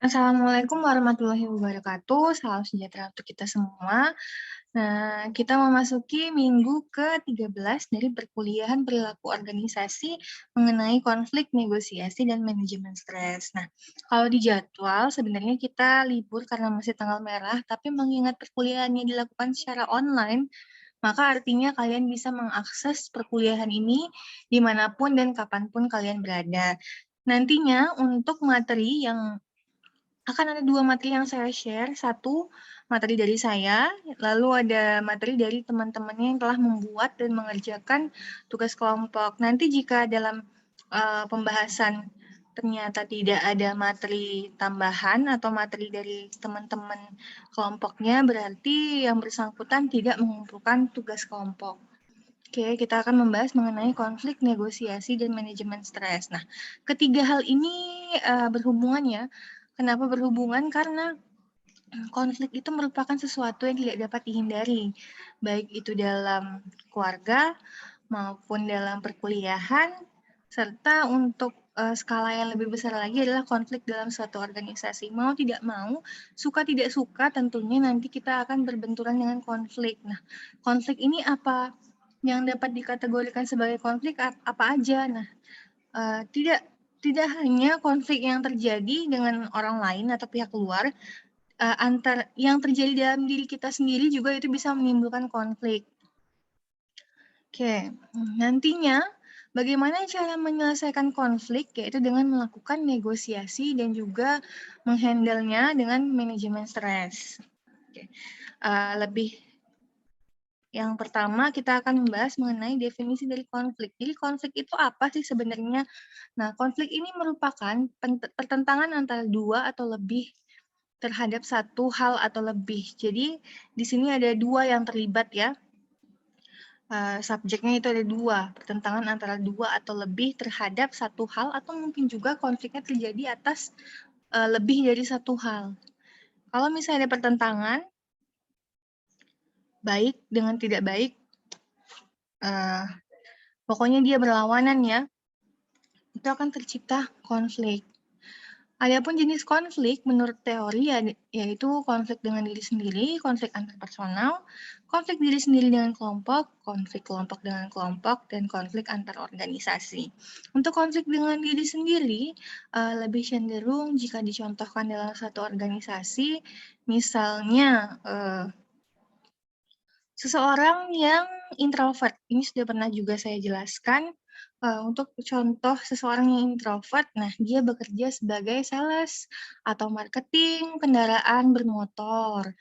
Assalamualaikum warahmatullahi wabarakatuh. Salam sejahtera untuk kita semua. Nah, kita memasuki minggu ke-13 dari perkuliahan perilaku organisasi mengenai konflik, negosiasi, dan manajemen stres. Nah, kalau di jadwal sebenarnya kita libur karena masih tanggal merah, tapi mengingat perkuliahannya dilakukan secara online, maka artinya kalian bisa mengakses perkuliahan ini dimanapun dan kapanpun kalian berada. Nantinya untuk materi yang akan ada 2 materi yang saya share, satu materi dari saya, lalu ada materi dari teman-temannya yang telah membuat dan mengerjakan tugas kelompok. Nanti jika dalam pembahasan ternyata tidak ada materi tambahan atau materi dari teman-teman kelompoknya, berarti yang bersangkutan tidak mengumpulkan tugas kelompok. Oke, kita akan membahas mengenai konflik, negosiasi, dan manajemen stres. Nah, ketiga hal ini berhubungan ya. Kenapa berhubungan? Karena konflik itu merupakan sesuatu yang tidak dapat dihindari, baik itu dalam keluarga maupun dalam perkuliahan, serta untuk skala yang lebih besar lagi adalah konflik dalam suatu organisasi. Mau tidak mau, suka tidak suka, tentunya nanti kita akan berbenturan dengan konflik. Nah, konflik ini apa yang dapat dikategorikan sebagai konflik apa aja? Nah, tidak tidak hanya konflik yang terjadi dengan orang lain atau pihak luar, yang terjadi dalam diri kita sendiri juga itu bisa menimbulkan konflik. Oke, nantinya bagaimana cara menyelesaikan konflik, yaitu dengan melakukan negosiasi dan juga menghandle-nya dengan manajemen stres. Oke, lebih yang pertama kita akan membahas mengenai definisi dari konflik. Jadi konflik itu apa sih sebenarnya? Nah, konflik ini merupakan pertentangan antara dua atau lebih terhadap satu hal atau lebih. Jadi di sini ada dua yang terlibat ya. Subjeknya itu ada dua, pertentangan antara dua atau lebih terhadap satu hal atau mungkin juga konfliknya terjadi atas lebih dari satu hal. Kalau misalnya ada pertentangan, baik dengan tidak baik, pokoknya dia berlawanan ya, itu akan tercipta konflik. Adapun jenis konflik menurut teori yaitu konflik dengan diri sendiri, konflik antarpersonal, konflik diri sendiri dengan kelompok, konflik kelompok dengan kelompok, dan konflik antar organisasi. Untuk konflik dengan diri sendiri lebih cenderung jika dicontohkan dalam satu organisasi, misalnya seseorang yang introvert, ini sudah pernah juga saya jelaskan, untuk contoh seseorang yang introvert, nah dia bekerja sebagai sales atau marketing kendaraan bermotor.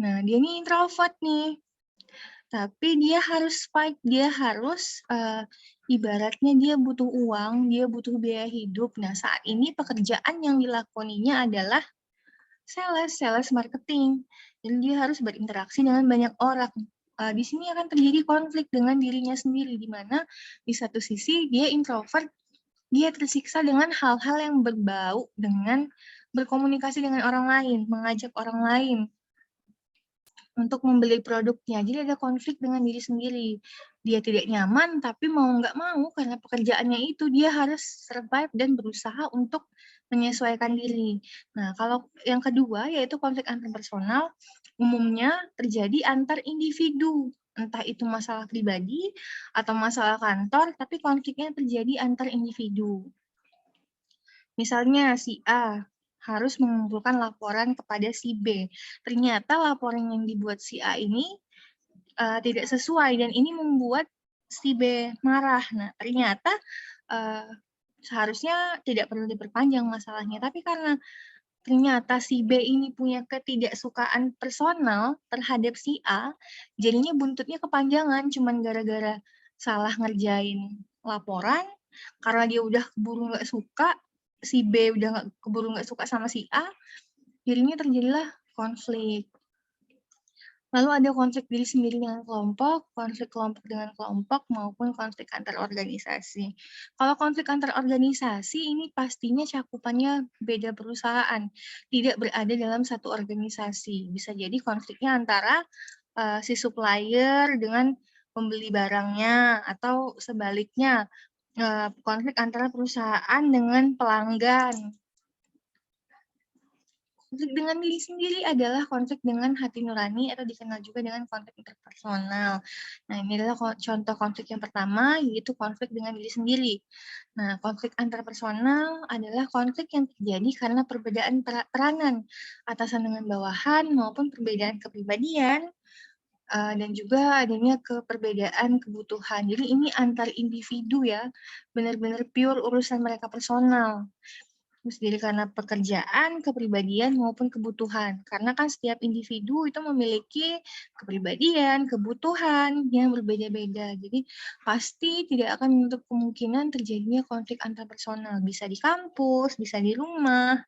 Nah, dia ini introvert nih, tapi dia harus fight, dia harus, ibaratnya dia butuh uang, dia butuh biaya hidup. Nah, saat ini pekerjaan yang dilakoninya adalah sales marketing. Jadi dia harus berinteraksi dengan banyak orang. Di sini akan terjadi konflik dengan dirinya sendiri, di mana di satu sisi dia introvert, dia tersiksa dengan hal-hal yang berbau dengan berkomunikasi dengan orang lain, mengajak orang lain untuk membeli produknya. Jadi ada konflik dengan diri sendiri. Dia tidak nyaman, tapi mau nggak mau karena pekerjaannya itu dia harus survive dan berusaha untuk menyesuaikan diri. Nah, kalau yang kedua yaitu konflik antarpersonal, umumnya terjadi antar individu. Entah itu masalah pribadi atau masalah kantor, tapi konfliknya terjadi antar individu. Misalnya si A harus mengumpulkan laporan kepada si B. Ternyata laporan yang dibuat si A ini tidak sesuai dan ini membuat si B marah. Nah, ternyata seharusnya tidak perlu diperpanjang masalahnya, tapi karena ternyata si B ini punya ketidaksukaan personal terhadap si A, jadinya buntutnya kepanjangan cuman gara-gara salah ngerjain laporan, karena dia udah keburu nggak suka, si B udah keburu nggak suka sama si A, jadinya terjadilah konflik. Lalu ada konflik diri sendiri dengan kelompok, konflik kelompok dengan kelompok, maupun konflik antar organisasi. Kalau konflik antar organisasi ini pastinya cakupannya beda perusahaan, tidak berada dalam satu organisasi. Bisa jadi konfliknya antara si supplier dengan pembeli barangnya, atau sebaliknya konflik antara perusahaan dengan pelanggan. Konflik dengan diri sendiri adalah konflik dengan hati nurani atau dikenal juga dengan konflik interpersonal. Nah, ini adalah contoh konflik yang pertama, yaitu konflik dengan diri sendiri. Nah, konflik antarpersonal adalah konflik yang terjadi karena perbedaan peranan atasan dengan bawahan maupun perbedaan kepribadian, dan juga adanya perbedaan kebutuhan. Jadi ini antar individu ya, benar-benar pure urusan mereka personal. Terus jadi karena pekerjaan, kepribadian, maupun kebutuhan. Karena kan setiap individu itu memiliki kepribadian, kebutuhan yang berbeda-beda. Jadi pasti tidak akan menutup kemungkinan terjadinya konflik antarpersonal. Bisa di kampus, bisa di rumah,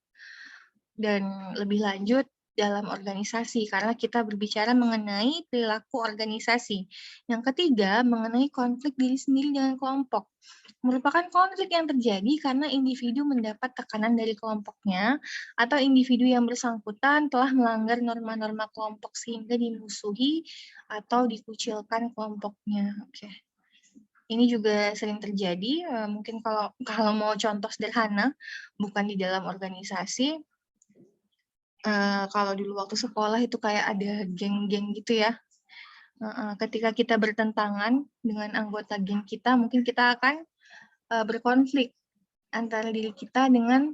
dan lebih lanjut dalam organisasi, karena kita berbicara mengenai perilaku organisasi. Yang ketiga, mengenai konflik diri sendiri dengan kelompok. Merupakan konflik yang terjadi karena individu mendapat tekanan dari kelompoknya atau individu yang bersangkutan telah melanggar norma-norma kelompok sehingga dimusuhi atau dikucilkan kelompoknya. Oke. Ini juga sering terjadi, mungkin kalau mau contoh sederhana, bukan di dalam organisasi, kalau dulu waktu sekolah itu kayak ada geng-geng gitu ya. Ketika kita bertentangan dengan anggota geng kita, mungkin kita akan berkonflik antara diri kita dengan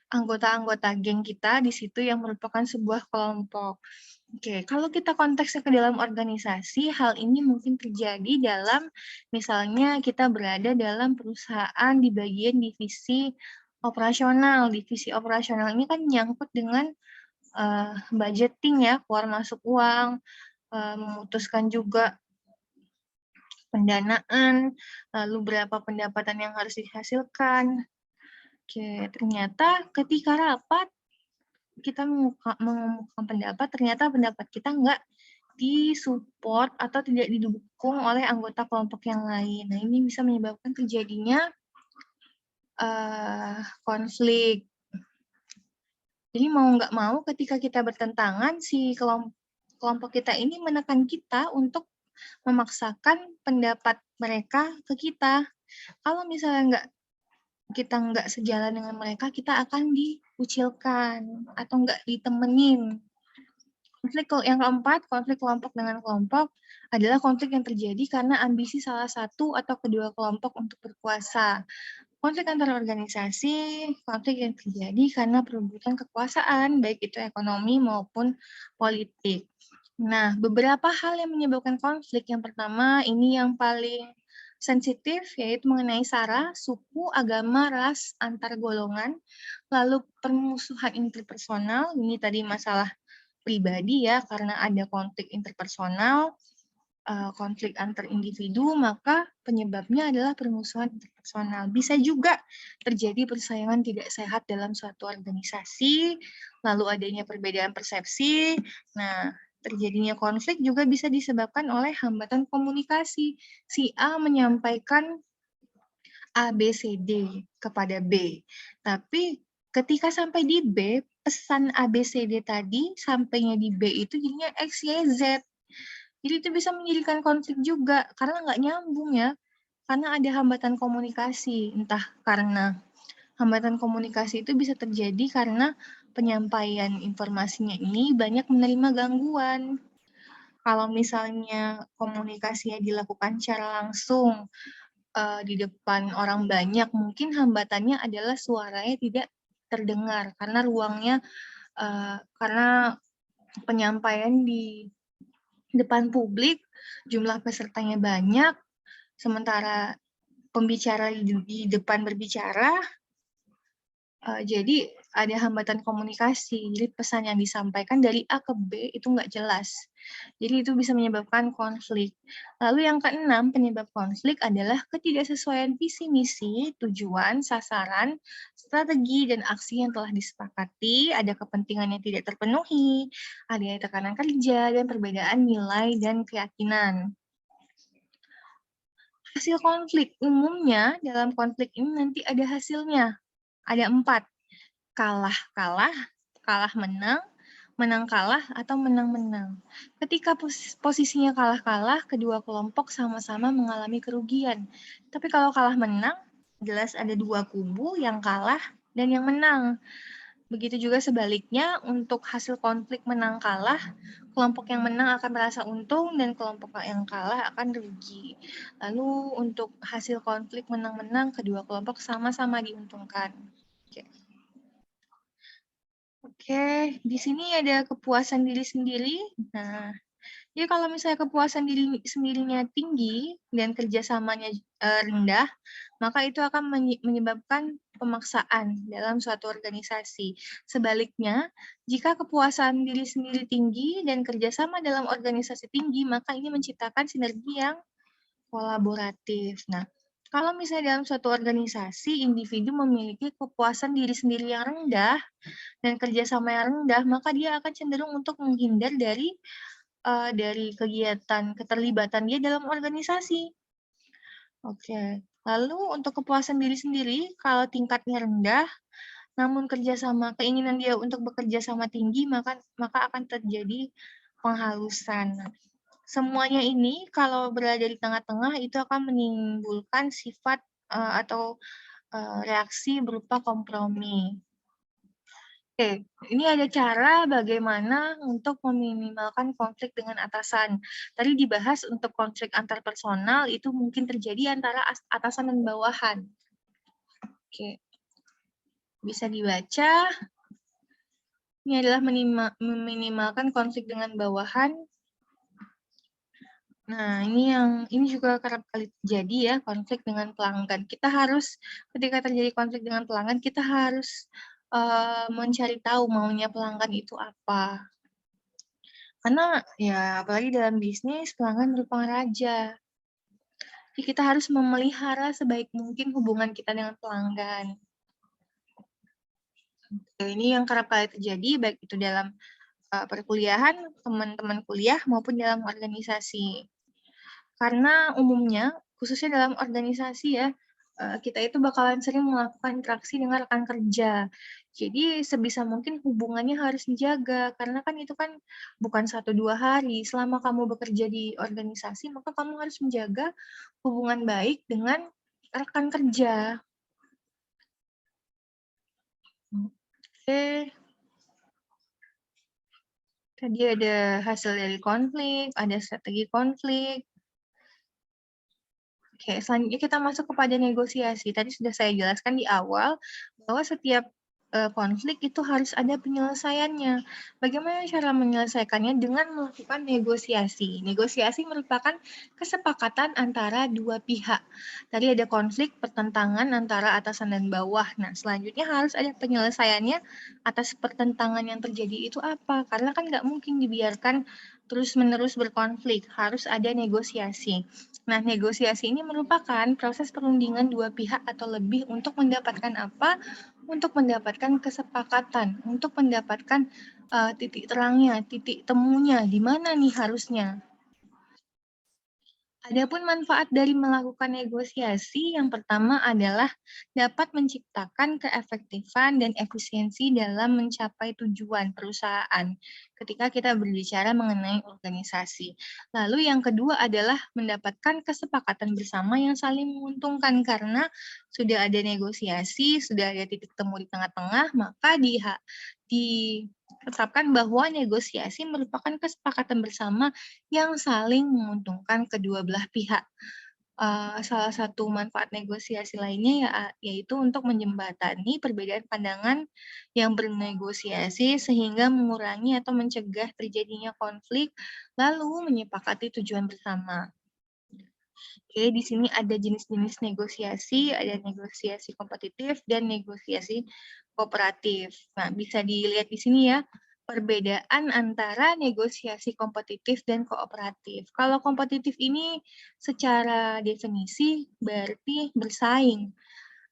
anggota-anggota geng kita di situ yang merupakan sebuah kelompok. Oke, kalau kita konteksnya ke dalam organisasi, hal ini mungkin terjadi dalam misalnya kita berada dalam perusahaan di bagian divisi operasional. Divisi operasional ini kan nyangkut dengan budgeting ya, keluar masuk uang, memutuskan juga pendanaan, lalu berapa pendapatan yang harus dihasilkan. Oke, ternyata ketika rapat, kita mengemukakan pendapat, ternyata pendapat kita nggak disupport atau tidak didukung oleh anggota kelompok yang lain. Nah, ini bisa menyebabkan terjadinya konflik. Jadi mau nggak mau ketika kita bertentangan, si kelompok kita ini menekan kita untuk memaksakan pendapat mereka ke kita. Kalau misalnya kita nggak sejalan dengan mereka, kita akan dikucilkan atau nggak ditemenin. Konflik yang keempat, konflik kelompok dengan kelompok adalah konflik yang terjadi karena ambisi salah satu atau kedua kelompok untuk berkuasa. Konflik antar organisasi, konflik yang terjadi karena perebutan kekuasaan, baik itu ekonomi maupun politik. Nah, beberapa hal yang menyebabkan konflik. Yang pertama, ini yang paling sensitif, yaitu mengenai sara, suku, agama, ras, antar golongan, lalu permusuhan interpersonal, ini tadi masalah pribadi ya, karena ada konflik interpersonal, konflik antar individu, maka penyebabnya adalah permusuhan interpersonal. Bisa juga terjadi persaingan tidak sehat dalam suatu organisasi, lalu adanya perbedaan persepsi. Nah, terjadinya konflik juga bisa disebabkan oleh hambatan komunikasi. Si A menyampaikan A, B, C, D kepada B. Tapi ketika sampai di B, pesan A, B, C, D tadi sampainya di B itu jadinya X, Y, Z. Jadi itu bisa menjadikan konflik juga, karena nggak nyambung ya. Karena ada hambatan komunikasi, entah karena hambatan komunikasi itu bisa terjadi karena penyampaian informasinya ini banyak menerima gangguan. Kalau misalnya komunikasinya dilakukan secara langsung di depan orang banyak, mungkin hambatannya adalah suaranya tidak terdengar karena ruangnya karena penyampaian di depan publik, jumlah pesertanya banyak, sementara pembicara di depan berbicara, jadi ada hambatan komunikasi. Jadi pesan yang disampaikan dari A ke B itu nggak jelas. Jadi itu bisa menyebabkan konflik. Lalu yang keenam, penyebab konflik adalah ketidaksesuaian visi misi, tujuan, sasaran, strategi, dan aksi yang telah disepakati, ada kepentingan yang tidak terpenuhi, adanya tekanan kerja, dan perbedaan nilai dan keyakinan. Hasil konflik, umumnya dalam konflik ini nanti ada hasilnya. Ada 4, kalah-kalah, kalah-menang, menang-kalah, atau menang-menang. Ketika posisinya kalah-kalah, kedua kelompok sama-sama mengalami kerugian. Tapi kalau kalah-menang, jelas ada 2 kubu yang kalah dan yang menang. Begitu juga sebaliknya, untuk hasil konflik menang kalah, kelompok yang menang akan merasa untung dan kelompok yang kalah akan rugi. Lalu untuk hasil konflik menang-menang, kedua kelompok sama-sama diuntungkan. Oke, di sini ada kepuasan diri sendiri. Nah, jadi kalau misalnya kepuasan diri sendirinya tinggi dan kerjasamanya rendah, maka itu akan menyebabkan pemaksaan dalam suatu organisasi. Sebaliknya, jika kepuasan diri sendiri tinggi dan kerjasama dalam organisasi tinggi, maka ini menciptakan sinergi yang kolaboratif. Nah, kalau misalnya dalam suatu organisasi, individu memiliki kepuasan diri sendiri yang rendah dan kerjasama yang rendah, maka dia akan cenderung untuk menghindar dari kegiatan keterlibatan dia dalam organisasi. Oke, lalu untuk kepuasan diri sendiri, kalau tingkatnya rendah, namun keinginan dia untuk bekerja sama tinggi, maka akan terjadi penghalusan. Nah, semuanya ini kalau berada di tengah-tengah itu akan menimbulkan sifat atau reaksi berupa kompromi. Oke, ini ada cara bagaimana untuk meminimalkan konflik dengan atasan. Tadi dibahas untuk konflik antar personal itu mungkin terjadi antara atasan dan bawahan. Oke, bisa dibaca. Ini adalah meminimalkan konflik dengan bawahan. Nah, ini juga kerap kali terjadi ya, konflik dengan pelanggan. Ketika terjadi konflik dengan pelanggan, kita harus mencari tahu maunya pelanggan itu apa. Karena ya apalagi dalam bisnis, pelanggan merupakan raja. Jadi kita harus memelihara sebaik mungkin hubungan kita dengan pelanggan. Ini yang kerap kali terjadi, baik itu dalam perkuliahan, teman-teman kuliah, maupun dalam organisasi. Karena umumnya, khususnya dalam organisasi ya, kita itu bakalan sering melakukan interaksi dengan rekan kerja. Jadi sebisa mungkin hubungannya harus dijaga, karena kan itu kan bukan 1-2 hari. Selama kamu bekerja di organisasi, maka kamu harus menjaga hubungan baik dengan rekan kerja. Oke. Tadi ada hasil dari konflik, ada strategi konflik. Oke, selanjutnya kita masuk kepada negosiasi. Tadi sudah saya jelaskan di awal bahwa setiap konflik itu harus ada penyelesaiannya. Bagaimana cara menyelesaikannya? Dengan melakukan negosiasi. Negosiasi merupakan kesepakatan antara dua pihak. Tadi ada konflik pertentangan antara atasan dan bawah. Nah, selanjutnya harus ada penyelesaiannya atas pertentangan yang terjadi itu apa? Karena kan nggak mungkin dibiarkan terus-menerus berkonflik. Harus ada negosiasi. Nah, negosiasi ini merupakan proses perundingan dua pihak atau lebih untuk mendapatkan apa? Untuk mendapatkan kesepakatan, untuk mendapatkan titik terangnya, titik temunya, di mana nih harusnya. Adapun manfaat dari melakukan negosiasi, yang pertama adalah dapat menciptakan keefektifan dan efisiensi dalam mencapai tujuan perusahaan ketika kita berbicara mengenai organisasi. Lalu yang kedua adalah mendapatkan kesepakatan bersama yang saling menguntungkan karena sudah ada negosiasi, sudah ada titik temu di tengah-tengah, maka ditetapkan bahwa negosiasi merupakan kesepakatan bersama yang saling menguntungkan kedua belah pihak. Salah satu manfaat negosiasi lainnya yaitu untuk menjembatani perbedaan pandangan yang bernegosiasi sehingga mengurangi atau mencegah terjadinya konflik, lalu menyepakati tujuan bersama. Oke, di sini ada jenis-jenis negosiasi, ada negosiasi kompetitif dan negosiasi kooperatif. Nah, bisa dilihat di sini ya, perbedaan antara negosiasi kompetitif dan kooperatif. Kalau kompetitif ini secara definisi berarti bersaing.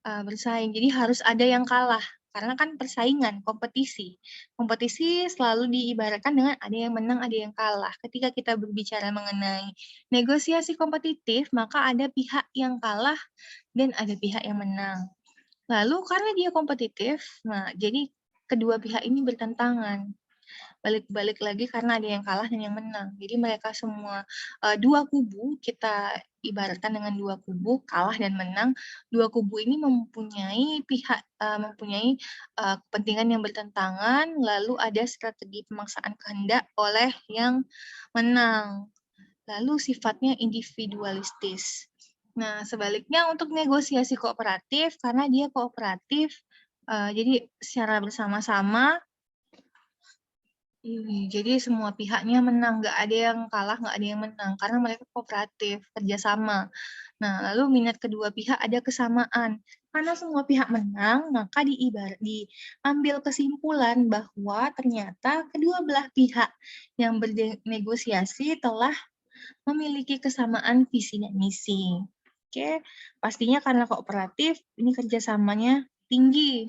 Bersaing, jadi harus ada yang kalah. Karena kan persaingan, kompetisi. Kompetisi selalu diibaratkan dengan ada yang menang, ada yang kalah. Ketika kita berbicara mengenai negosiasi kompetitif, maka ada pihak yang kalah dan ada pihak yang menang. Lalu karena dia kompetitif, nah jadi kedua pihak ini bertentangan. Balik lagi karena ada yang kalah dan yang menang. Jadi mereka semua dua kubu ibaratkan dengan dua kubu, kalah dan menang. Dua kubu ini mempunyai kepentingan yang bertentangan, lalu ada strategi pemaksaan kehendak oleh yang menang. Lalu sifatnya individualistis. Nah, sebaliknya untuk negosiasi kooperatif, karena dia kooperatif, jadi secara bersama-sama, jadi semua pihaknya menang, nggak ada yang kalah, nggak ada yang menang, karena mereka kooperatif, kerjasama. Nah, lalu minat kedua pihak ada kesamaan. Karena semua pihak menang, maka diambil kesimpulan bahwa ternyata kedua belah pihak yang bernegosiasi telah memiliki kesamaan visi dan misi. Oke, pastinya karena kooperatif, ini kerjasamanya tinggi.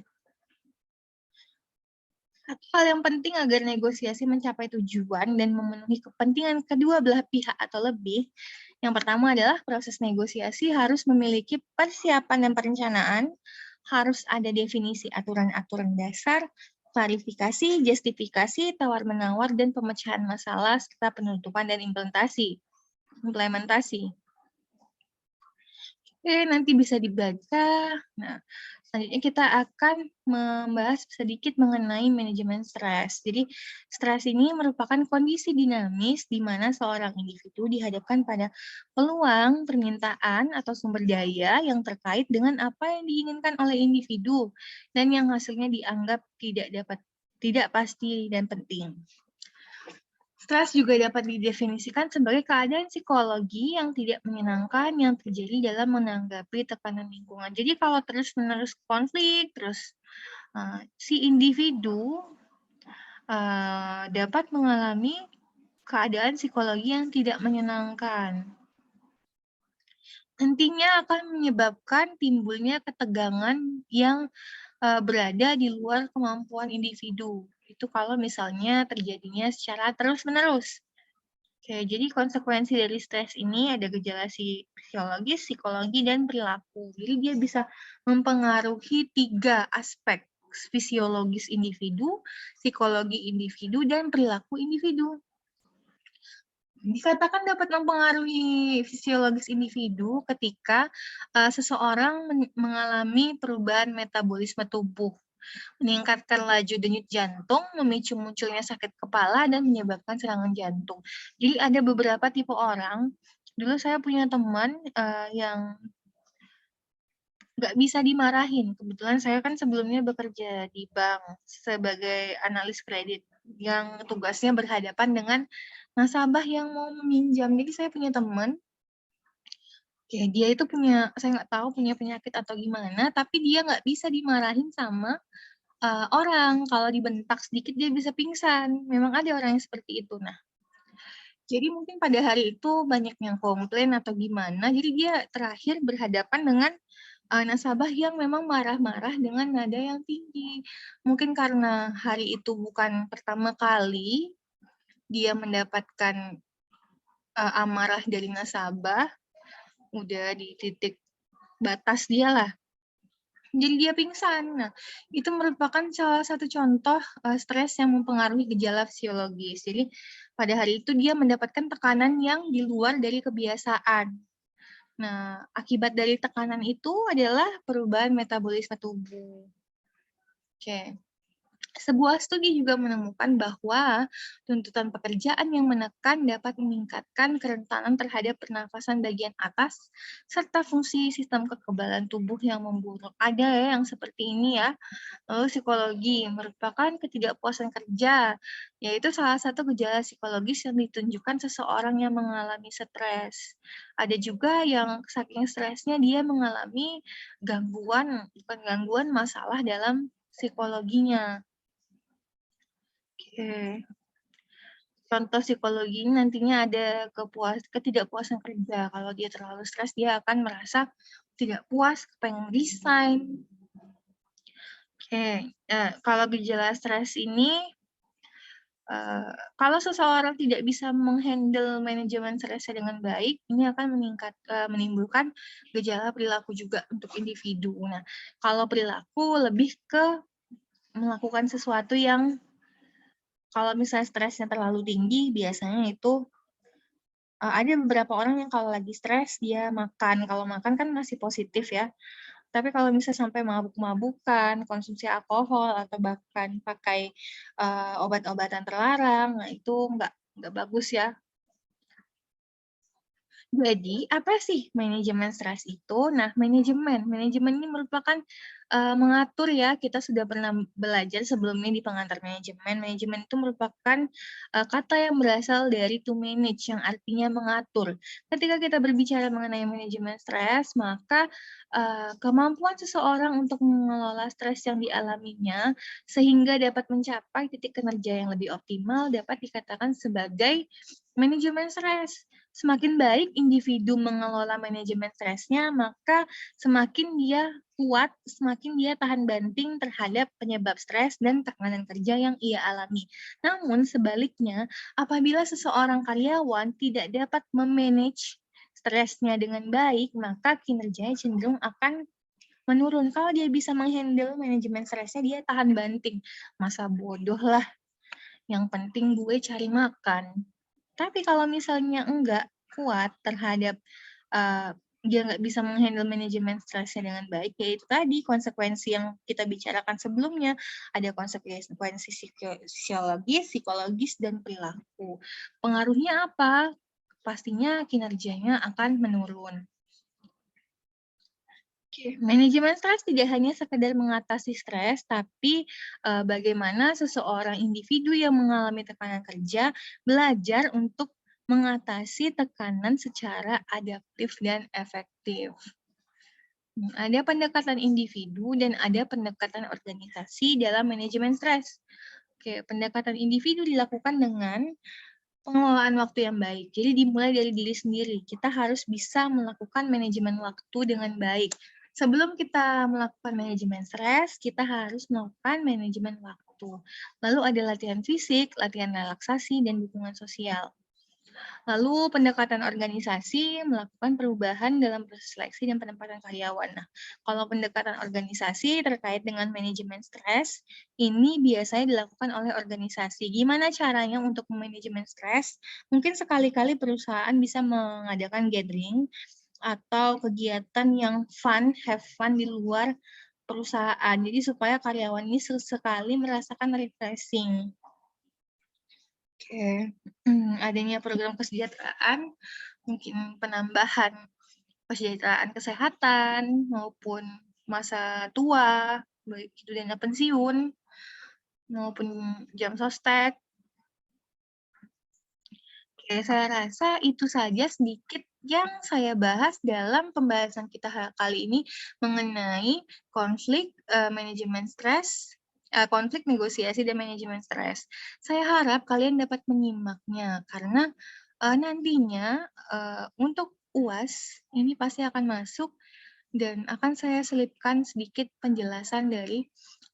Satu hal yang penting agar negosiasi mencapai tujuan dan memenuhi kepentingan kedua belah pihak atau lebih, yang pertama adalah proses negosiasi harus memiliki persiapan dan perencanaan, harus ada definisi aturan-aturan dasar, klarifikasi, justifikasi, tawar-menawar, dan pemecahan masalah, serta penutupan dan implementasi. Oke, nanti bisa dibaca. Nah, selanjutnya kita akan membahas sedikit mengenai manajemen stres. Jadi, stres ini merupakan kondisi dinamis di mana seorang individu dihadapkan pada peluang, permintaan, atau sumber daya yang terkait dengan apa yang diinginkan oleh individu dan yang hasilnya dianggap tidak pasti dan penting. Stres juga dapat didefinisikan sebagai keadaan psikologi yang tidak menyenangkan yang terjadi dalam menanggapi tekanan lingkungan. Jadi kalau terus-menerus konflik, terus si individu dapat mengalami keadaan psikologi yang tidak menyenangkan. Nantinya akan menyebabkan timbulnya ketegangan yang berada di luar kemampuan individu. Itu kalau misalnya terjadinya secara terus-menerus. Oke, jadi konsekuensi dari stres ini ada gejala fisiologis, psikologi, dan perilaku. Jadi dia bisa mempengaruhi 3 aspek, fisiologis individu, psikologi individu, dan perilaku individu. Dikatakan dapat mempengaruhi fisiologis individu ketika seseorang mengalami perubahan metabolisme tubuh, meningkatkan laju denyut jantung, memicu munculnya sakit kepala, dan menyebabkan serangan jantung. Jadi ada beberapa tipe orang, dulu saya punya teman yang nggak bisa dimarahin. Kebetulan saya kan sebelumnya bekerja di bank sebagai analis kredit yang tugasnya berhadapan dengan nasabah yang mau meminjam. Jadi saya punya teman, ya dia itu saya nggak tahu punya penyakit atau gimana, tapi dia nggak bisa dimarahin sama orang. Kalau dibentak sedikit dia bisa pingsan. Memang ada orang yang seperti itu. Nah, jadi mungkin pada hari itu banyak yang komplain atau gimana, jadi dia terakhir berhadapan dengan nasabah yang memang marah-marah dengan nada yang tinggi. Mungkin karena hari itu bukan pertama kali dia mendapatkan amarah dari nasabah, udah di titik batas dia lah. Jadi dia pingsan. Nah, itu merupakan salah satu contoh stres yang mempengaruhi gejala fisiologis. Jadi pada hari itu dia mendapatkan tekanan yang di luar dari kebiasaan. Nah, akibat dari tekanan itu adalah perubahan metabolisme tubuh. Oke. Sebuah studi juga menemukan bahwa tuntutan pekerjaan yang menekan dapat meningkatkan kerentanan terhadap pernafasan bagian atas serta fungsi sistem kekebalan tubuh yang memburuk. Ada ya yang seperti ini ya. Lalu psikologi merupakan ketidakpuasan kerja, yaitu salah satu gejala psikologis yang ditunjukkan seseorang yang mengalami stres. Ada juga yang saking stresnya dia mengalami bukan gangguan, masalah dalam psikologinya. Oke. Contoh psikologi ini nantinya ada ketidakpuasan kerja. Kalau dia terlalu stres, dia akan merasa tidak puas, pengen resign. Oke, kalau gejala stres ini, kalau seseorang tidak bisa menghandle manajemen stresnya dengan baik, ini akan menimbulkan gejala perilaku juga untuk individu. Nah, kalau perilaku lebih ke melakukan sesuatu yang kalau misalnya stresnya terlalu tinggi, biasanya itu Ada beberapa orang yang kalau lagi stres dia makan, kalau makan kan masih positif ya. Tapi kalau misalnya sampai mabuk-mabukan, konsumsi alkohol, atau bahkan pakai, obat-obatan terlarang, nah itu nggak bagus ya. Jadi, apa sih manajemen stres itu? Nah, manajemen ini merupakan, mengatur ya, kita sudah pernah belajar sebelumnya di pengantar manajemen. Manajemen itu merupakan, kata yang berasal dari to manage, yang artinya mengatur. Ketika kita berbicara mengenai manajemen stres, maka, kemampuan seseorang untuk mengelola stres yang dialaminya, sehingga dapat mencapai titik kinerja yang lebih optimal, dapat dikatakan sebagai manajemen stres. Semakin baik individu mengelola manajemen stresnya, maka semakin dia kuat, semakin dia tahan banting terhadap penyebab stres dan tekanan kerja yang ia alami. Namun sebaliknya, apabila seseorang karyawan tidak dapat memanage stresnya dengan baik, maka kinerjanya cenderung akan menurun. Kalau dia bisa menghandle manajemen stresnya, dia tahan banting. Masa bodoh lah, yang penting gue cari makan. Tapi kalau misalnya enggak kuat terhadap, dia nggak bisa menghandle manajemen stresnya dengan baik, ya itu tadi konsekuensi yang kita bicarakan sebelumnya, ada konsekuensi sosiologis, psikologis, dan perilaku. Pengaruhnya apa? Pastinya kinerjanya akan menurun. Oke, manajemen stres tidak hanya sekedar mengatasi stres, tapi bagaimana seseorang individu yang mengalami tekanan kerja belajar untuk mengatasi tekanan secara adaptif dan efektif. Ada pendekatan individu dan ada pendekatan organisasi dalam manajemen stres. Oke, pendekatan individu dilakukan dengan pengelolaan waktu yang baik. Jadi dimulai dari diri sendiri. Kita harus bisa melakukan manajemen waktu dengan baik. Sebelum kita melakukan manajemen stres, kita harus melakukan manajemen waktu. Lalu ada latihan fisik, latihan relaksasi, dan dukungan sosial. Lalu pendekatan organisasi melakukan perubahan dalam proses seleksi dan penempatan karyawan. Nah, kalau pendekatan organisasi terkait dengan manajemen stres, ini biasanya dilakukan oleh organisasi. Gimana caranya untuk manajemen stres? Mungkin sekali-kali perusahaan bisa mengadakan gathering atau kegiatan yang fun, have fun di luar perusahaan. Jadi supaya karyawan ini sesekali merasakan refreshing. Oke, adanya program kesejahteraan, mungkin penambahan kesejahteraan kesehatan maupun masa tua, baik itu dana pensiun maupun jam sostek. Oke, saya rasa itu saja sedikit yang saya bahas dalam pembahasan kita kali ini mengenai konflik, manajemen stres, konflik negosiasi dan manajemen stres. Saya harap kalian dapat menyimaknya karena, nantinya, untuk UAS ini pasti akan masuk dan akan saya selipkan sedikit penjelasan dari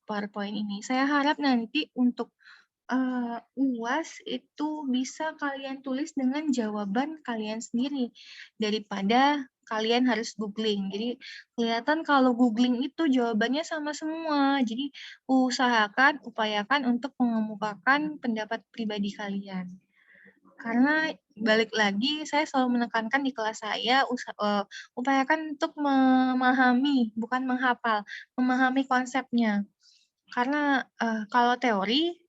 PowerPoint ini. Saya harap nanti untuk UAS itu bisa kalian tulis dengan jawaban kalian sendiri, daripada kalian harus googling. Jadi kelihatan kalau googling itu jawabannya sama semua. Jadi upayakan untuk mengemukakan pendapat pribadi kalian. Karena balik lagi saya selalu menekankan di kelas saya, upayakan untuk memahami, bukan menghafal, memahami konsepnya. Karena, kalau teori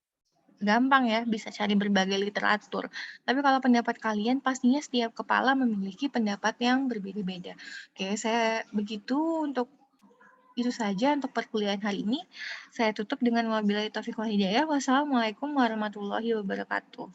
gampang ya, bisa cari berbagai literatur. Tapi kalau pendapat kalian, pastinya setiap kepala memiliki pendapat yang berbeda-beda. Oke, saya begitu untuk itu saja untuk perkuliahan hari ini. Saya tutup dengan wabillahi taufiq wal hidayah. Wassalamualaikum warahmatullahi wabarakatuh.